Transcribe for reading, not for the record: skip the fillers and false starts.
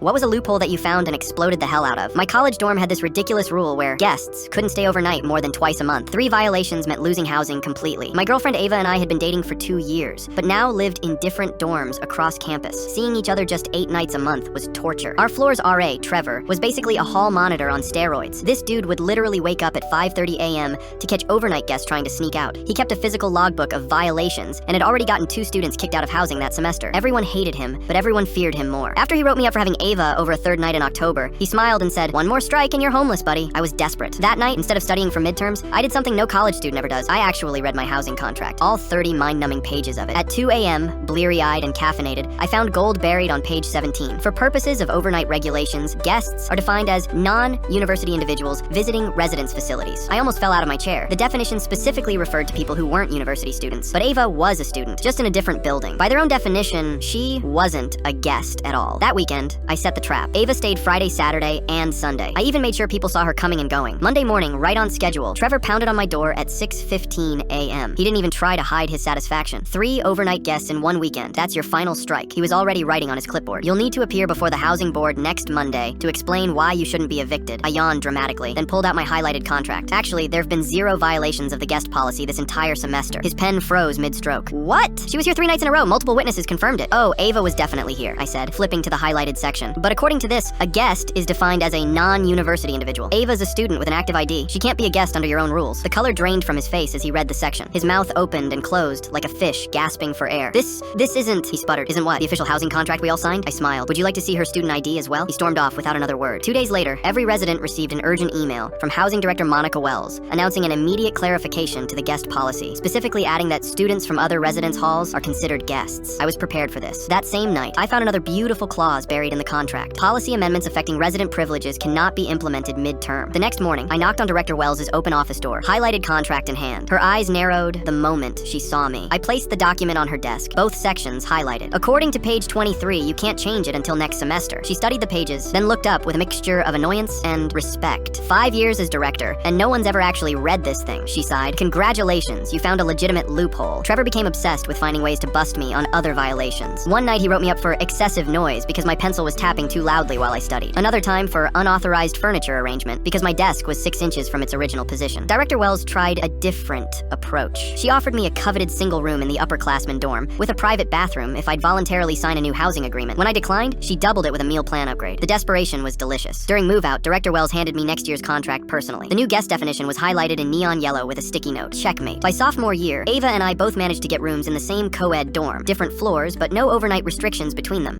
What was a loophole that you found and exploded the hell out of? My college dorm had this ridiculous rule where guests couldn't stay overnight more than twice a month. 3 violations meant losing housing completely. My girlfriend Ava and I had been dating for 2 years, but now lived in different dorms across campus. Seeing each other just 8 nights a month was torture. Our floor's RA, Trevor, was basically a hall monitor on steroids. This dude would literally wake up at 5:30 a.m. to catch overnight guests trying to sneak out. He kept a physical logbook of violations and had already gotten 2 students kicked out of housing that semester. Everyone hated him, but everyone feared him more. After he wrote me up for having Ava over a 3rd night in October, he smiled and said, "One more strike and you're homeless, buddy." I was desperate. That night, instead of studying for midterms, I did something no college student ever does. I actually read my housing contract, all 30 mind-numbing pages of it. At 2 a.m., bleary-eyed and caffeinated, I found gold buried on page 17. For purposes of overnight regulations, guests are defined as non-university individuals visiting residence facilities. I almost fell out of my chair. The definition specifically referred to people who weren't university students, but Ava was a student, just in a different building. By their own definition, she wasn't a guest at all. That weekend, I set the trap. Ava stayed Friday, Saturday, and Sunday. I even made sure people saw her coming and going. Monday morning, right on schedule, Trevor pounded on my door at 6:15 a.m. He didn't even try to hide his satisfaction. 3 overnight guests in 1 weekend. That's your final strike. He was already writing on his clipboard. "You'll need to appear before the housing board next Monday to explain why you shouldn't be evicted." I yawned dramatically, then pulled out my highlighted contract. Actually, there have been 0 violations of the guest policy this entire semester. His pen froze mid-stroke. "What? She was here 3 nights in a row. Multiple witnesses confirmed it." "Oh, Ava was definitely here," I said, flipping to the highlighted section. "But according to this, a guest is defined as a non-university individual. Ava's a student with an active ID. She can't be a guest under your own rules." The color drained from his face as he read the section. His mouth opened and closed like a fish gasping for air. This isn't," he sputtered. "Isn't what? The official housing contract we all signed?" I smiled. "Would you like to see her student ID as well?" He stormed off without another word. 2 days later, every resident received an urgent email from Housing Director Monica Wells announcing an immediate clarification to the guest policy, specifically adding that students from other residence halls are considered guests. I was prepared for this. That same night, I found another beautiful clause buried in the contract. Policy amendments affecting resident privileges cannot be implemented mid-term. The next morning, I knocked on Director Wells' open office door, highlighted contract in hand. Her eyes narrowed the moment she saw me. I placed the document on her desk, both sections highlighted. "According to page 23, you can't change it until next semester." She studied the pages, then looked up with a mixture of annoyance and respect. 5 years as director, and no one's ever actually read this thing, she sighed. "Congratulations, you found a legitimate loophole." Trevor became obsessed with finding ways to bust me on other violations. One night he wrote me up for excessive noise because my pencil was tapping too loudly while I studied. Another time for unauthorized furniture arrangement because my desk was 6 inches from its original position. Director Wells tried a different approach. She offered me a coveted single room in the upperclassmen dorm with a private bathroom if I'd voluntarily sign a new housing agreement. When I declined, she doubled it with a meal plan upgrade. The desperation was delicious. During move-out, Director Wells handed me next year's contract personally. The new guest definition was highlighted in neon yellow with a sticky note. Checkmate. By sophomore year, Ava and I both managed to get rooms in the same co-ed dorm. Different floors, but no overnight restrictions between them.